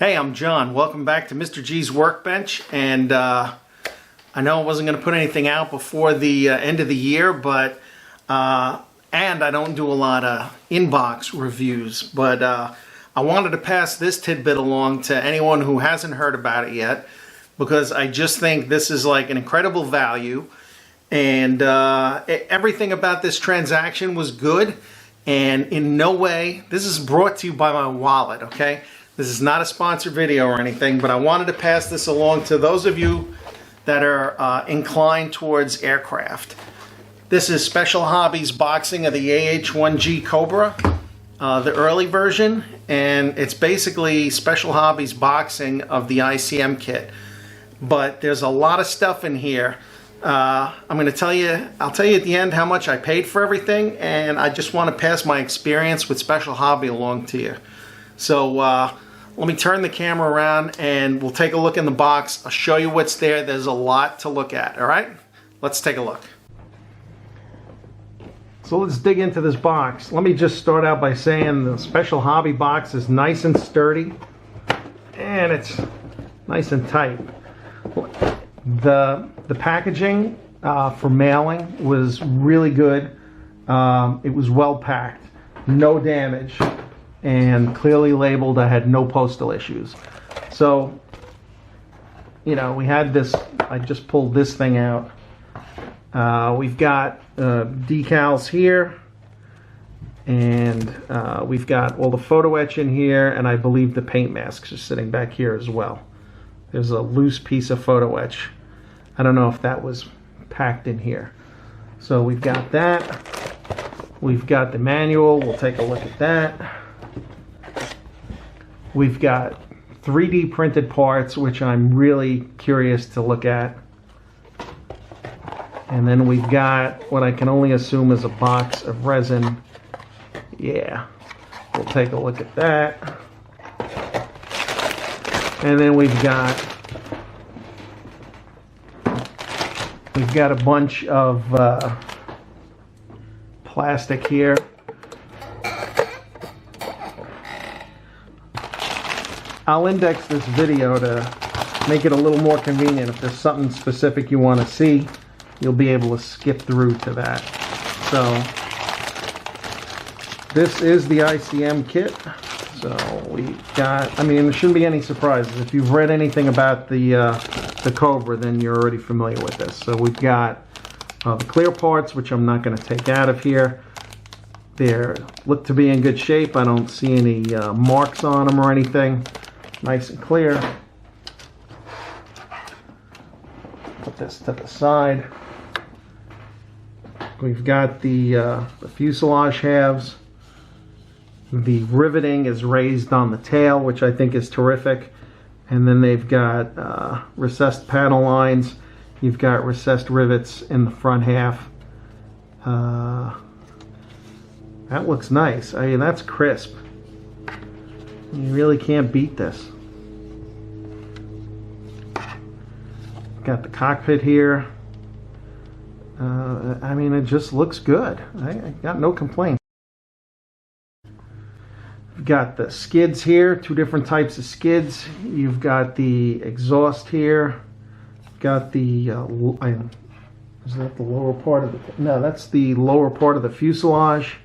Hey, I'm John. Welcome back to Mr. G's Workbench. And I know I wasn't going to put anything out before the end of the year, but and I don't do a lot of inbox reviews, but I wanted to pass this tidbit along to anyone who hasn't heard about it yet, because I just think this is like an incredible value, and everything about this transaction was good, and in no way, this is brought to you by my wallet, okay? This is not a sponsored video or anything, but I wanted to pass this along to those of you that are inclined towards aircraft. This is Special Hobbies boxing of the AH-1G Cobra, the early version, and it's basically Special Hobbies boxing of the ICM kit. But there's a lot of stuff in here. I'm going to tell you, I'll tell you at the end how much I paid for everything, and I just want to pass my experience with Special Hobby along to you. So let me turn the camera around and we'll take a look in the box. I'll show you what's there. There's a lot to look at, all right? Let's take a look. So let's dig into this box. Let me just start out by saying the Special Hobby box is nice and sturdy, and it's nice and tight. The packaging for mailing was really good. It was well packed, no damage, and clearly labeled. I had no postal issues. So, you know, we had this, I just pulled this thing out. We've got decals here, and we've got all the photo etch in here, and I believe the paint masks are sitting back here as well. There's a loose piece of photo etch. I don't know if that was packed in here. So we've got that. We've got the manual. We'll take a look at that. We've got 3D printed parts, which I'm really curious to look at. And then we've got what I can only assume is a box of resin. Yeah, we'll take a look at that. And then we've got a bunch of plastic here. I'll index this video to make it a little more convenient. If there's something specific you want to see, you'll be able to skip through to that. So this is the ICM kit. So we got, I mean, there shouldn't be any surprises. If you've read anything about the Cobra, then you're already familiar with this. So we've got the clear parts, which I'm not going to take out of here. They look to be in good shape. I don't see any marks on them or anything. Nice and clear. Put this to the side. We've got the fuselage halves. The riveting is raised on the tail, which I think is terrific. And then they've got recessed panel lines. You've got recessed rivets in the front half. That looks nice. I mean, that's crisp. You really can't beat this. Got the cockpit here. I mean, it just looks good. I got no complaints. You've got the skids here, two different types of skids. You've got the exhaust here. Got the, is that the lower part of the, no, that's the lower part of the fuselage.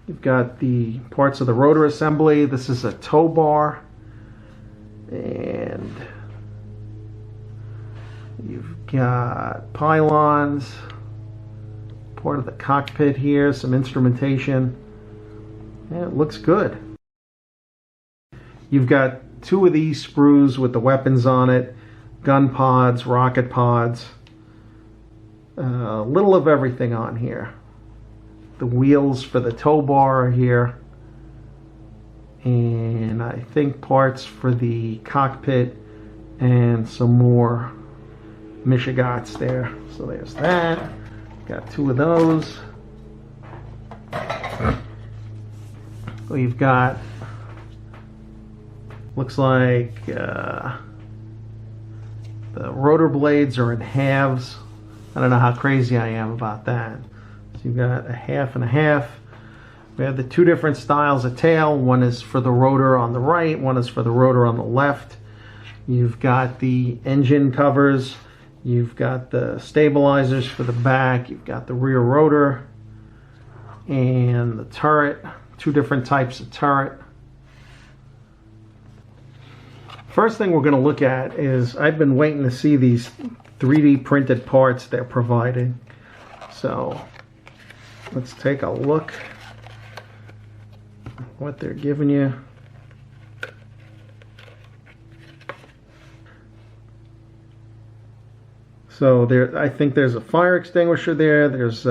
You've got the parts of the rotor assembly. This is a tow bar. And you've got pylons, part of the cockpit here, some instrumentation. Yeah, it looks good. You've got two of these sprues with the weapons on it, gun pods, rocket pods, a little of everything on here. The wheels for the tow bar are here, and I think parts for the cockpit and some more Michigats there. So there's that. Got two of those. We've got, looks like the rotor blades are in halves. I don't know how crazy I am about that. So you've got a half and a half. We have the two different styles of tail. One is for the rotor on the right, one is for the rotor on the left. You've got the engine covers, you've got the stabilizers for the back, you've got the rear rotor, and the turret, two different types of turret. First thing we're going to look at is, I've been waiting to see these 3D printed parts they're providing. So let's take a look at what they're giving you. So there, I think there's a fire extinguisher there. There's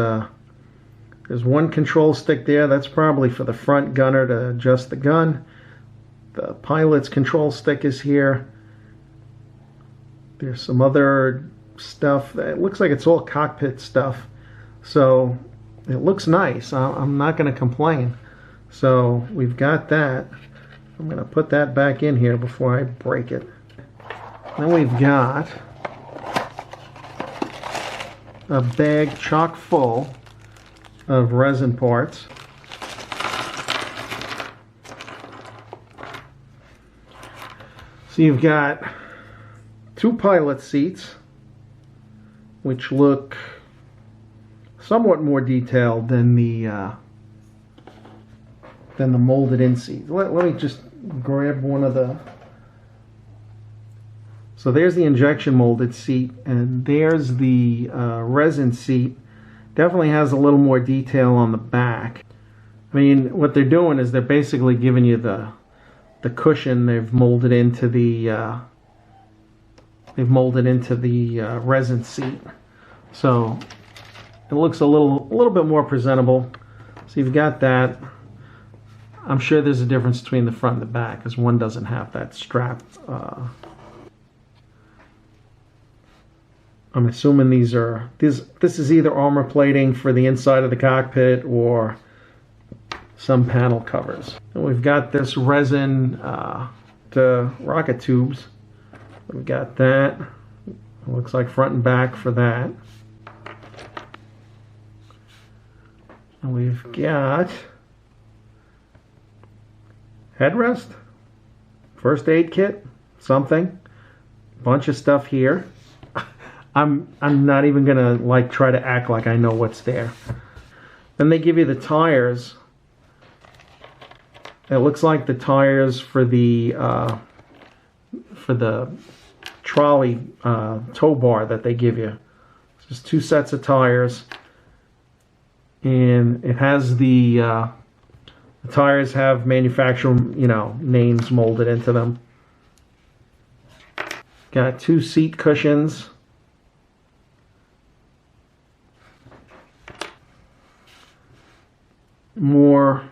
one control stick there. That's probably for the front gunner to adjust the gun. The pilot's control stick is here. There's some other stuff. It looks like it's all cockpit stuff. So it looks nice. I'm not going to complain. So we've got that. I'm going to put that back in here before I break it. Then we've got a bag chock full of resin parts. So you've got two pilot seats, which look somewhat more detailed than the molded in seat. Let me just grab one of the. So there's the injection molded seat, and there's the resin seat. Definitely has a little more detail on the back. I mean, what they're doing is they're basically giving you the cushion. They've molded into the resin seat, so it looks a little bit more presentable. So you've got that. I'm sure there's a difference between the front and the back, because one doesn't have that strap. I'm assuming this is either armor plating for the inside of the cockpit or some panel covers. And we've got this resin to rocket tubes. We've got that. It looks like front and back for that. And we've got headrest, first aid kit, something, bunch of stuff here. I'm not even gonna try to act like I know what's there. Then they give you the tires. It looks like the tires for the trolley tow bar that they give you. It's just two sets of tires, and it has the tires have manufacturer names molded into them. Got two seat cushions. More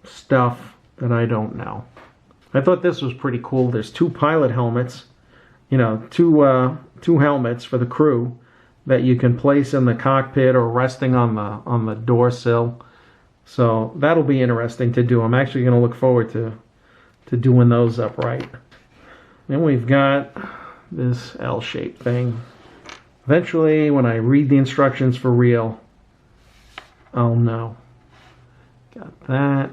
stuff that I don't know. I thought this was pretty cool. There's two pilot helmets, two helmets for the crew that you can place in the cockpit or resting on the door sill. So that'll be interesting to do. I'm actually going to look forward to doing those upright. Then we've got this L-shaped thing. Eventually, when I read the instructions for real, I'll know. Got that.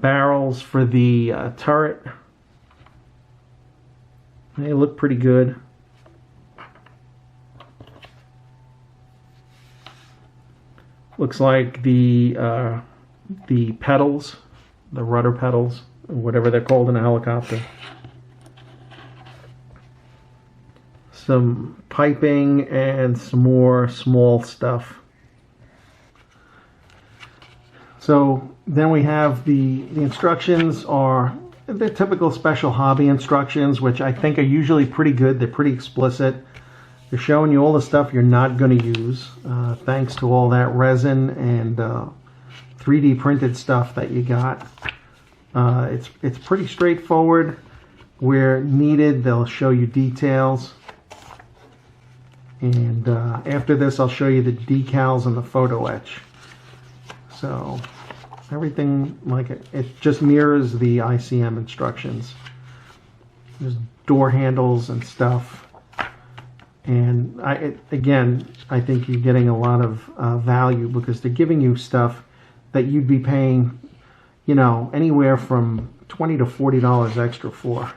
Barrels for the turret. They look pretty good. Looks like the pedals, the rudder pedals, whatever they're called in a helicopter. Some piping and some more small stuff. So then we have the instructions are the typical special hobby instructions, which I think are usually pretty good. They're pretty explicit. They're showing you all the stuff you're not going to use, thanks to all that resin and 3D printed stuff that you got. It's pretty straightforward. Where needed, they'll show you details. And after this, I'll show you the decals and the photo etch. So everything it just mirrors the ICM instructions. There's door handles and stuff. And again, I think you're getting a lot of value because they're giving you stuff that you'd be paying, you know, anywhere from $20 to $40 extra for.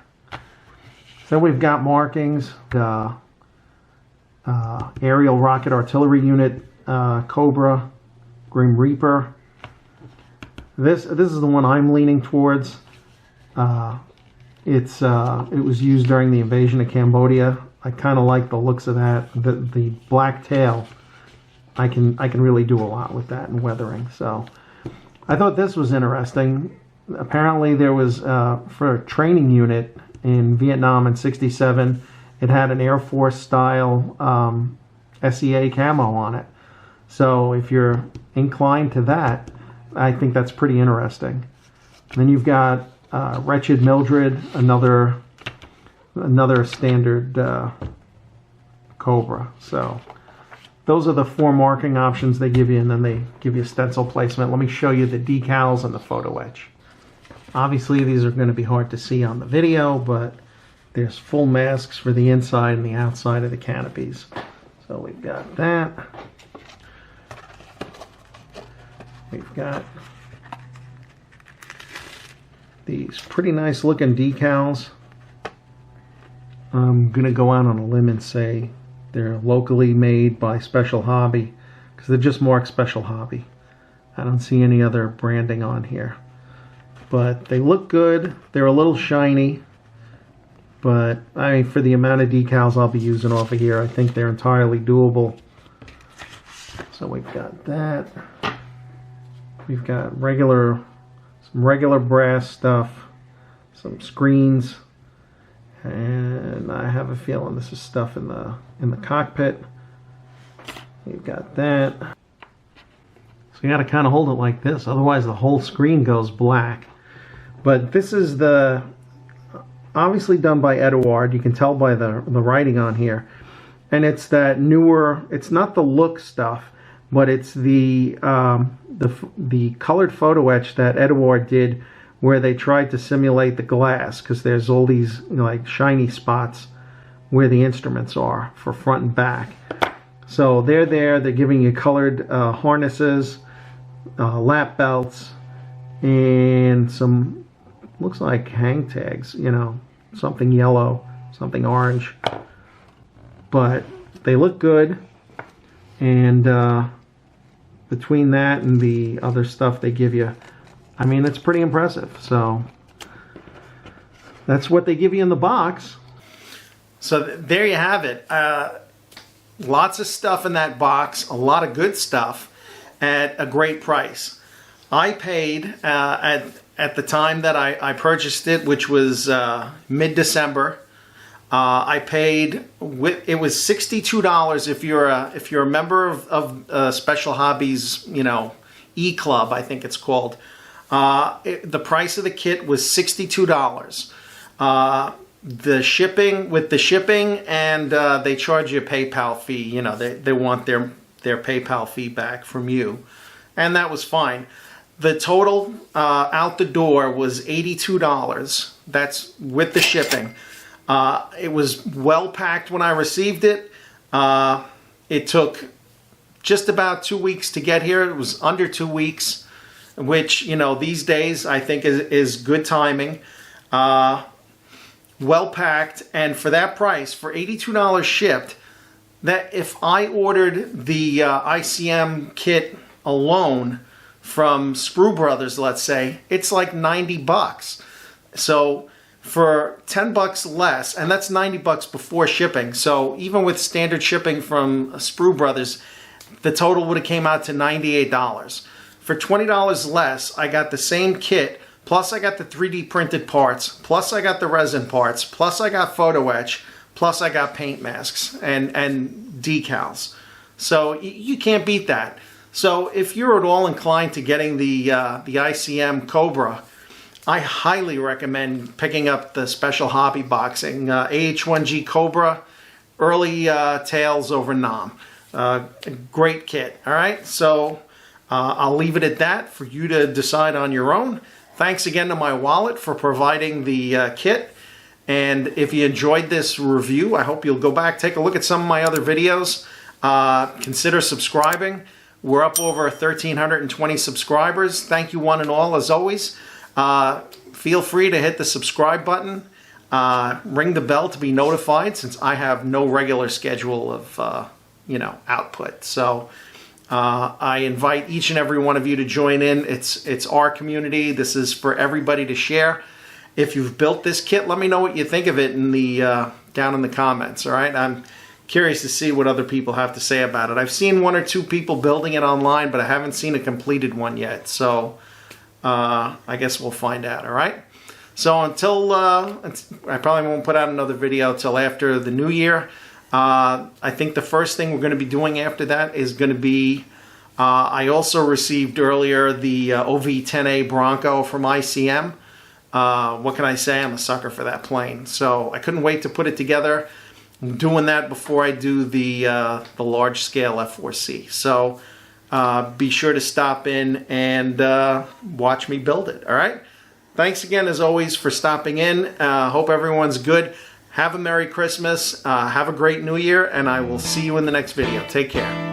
So we've got markings, the aerial rocket artillery unit, Cobra, Grim Reaper. This is the one I'm leaning towards. It was used during the invasion of Cambodia. I kind of like the looks of that. The black tail, I can really do a lot with that in weathering. So I thought this was interesting. Apparently there was for a training unit in Vietnam in '67, it had an Air Force style SEA camo on it. So if you're inclined to that, I think that's pretty interesting. And then you've got Wretched Mildred, another standard Cobra. So those are the 4 marking options they give you, and then they give you stencil placement. Let me show you the decals and the photo etch. Obviously these are going to be hard to see on the video, but there's full masks for the inside and the outside of the canopies. So we've got that. We've got these pretty nice looking decals. I'm going to go out on a limb and say they're locally made by Special Hobby, because they're just marked Special Hobby. I don't see any other branding on here. But they look good. They're a little shiny. But I mean, for the amount of decals I'll be using off of here, I think they're entirely doable. So we've got that. We've got some regular brass stuff, some screens, and I have a feeling this is stuff in the cockpit. You've got that. So you got to kind of hold it like this, otherwise the whole screen goes black. But this is obviously done by Eduard. You can tell by the writing on here, and it's that newer. It's not the look stuff, but it's the colored photo etch that Eduard did, where they tried to simulate the glass, because there's all these, you know, like shiny spots where the instruments are for front and back. So they're there. They're giving you colored harnesses, lap belts, and some looks like hang tags. You know, something yellow, something orange. But they look good, and between that and the other stuff they give you, I mean, it's pretty impressive. So that's what they give you in the box. So there you have it. Lots of stuff in that box, a lot of good stuff at a great price. I paid at the time that I purchased it, which was mid-December. I paid it was $62 if you're a member of Special Hobbies, you know, E-Club, I think it's called. The price of the kit was $62. The shipping, and they charge you a PayPal fee. You know, they want their PayPal fee back from you, and that was fine. The total out the door was $82. That's with the shipping. It was well packed when I received it. It took just about 2 weeks to get here. It was under 2 weeks, which, you know, these days I think is good timing. Well packed, and for that price, for $82 shipped, that if I ordered the ICM kit alone from Sprue Brothers, let's say, it's like 90 bucks. So for 10 bucks less, and that's 90 bucks before shipping. So even with standard shipping from Sprue Brothers, the total would have came out to $98. For $20 less, I got the same kit, plus I got the 3D printed parts, plus I got the resin parts, plus I got photo etch, plus I got paint masks and decals. So you can't beat that. So if you're at all inclined to getting the ICM Cobra, I highly recommend picking up the Special Hobby Boxing AH-1G Cobra Early Tails over Nam. Great kit. All right, so I'll leave it at that for you to decide on your own. Thanks again to my wallet for providing the kit, And if you enjoyed this review, I hope you'll go back, take a look at some of my other videos. Consider subscribing. We're up over 1,320 subscribers. Thank you one and all, as always. Feel free to hit the subscribe button. Ring the bell to be notified, since I have no regular schedule of output. So I invite each and every one of you to join in. It's our community. This is for everybody to share. If you've built this kit, let me know what you think of it in the down in the comments. All right, I'm curious to see what other people have to say about it. I've seen 1 or 2 people building it online, but I haven't seen a completed one yet. So I guess we'll find out. All right. So until I probably won't put out another video till after the new year. I think the first thing we're going to be doing after that is going to be, I also received earlier the OV-10A Bronco from ICM. What can I say? I'm a sucker for that plane. So I couldn't wait to put it together. I'm doing that before I do the large scale F4C. So be sure to stop in and watch me build it. All right. Thanks again, as always, for stopping in. Hope everyone's good. Have a Merry Christmas. Have a great New Year, and I will see you in the next video. Take care.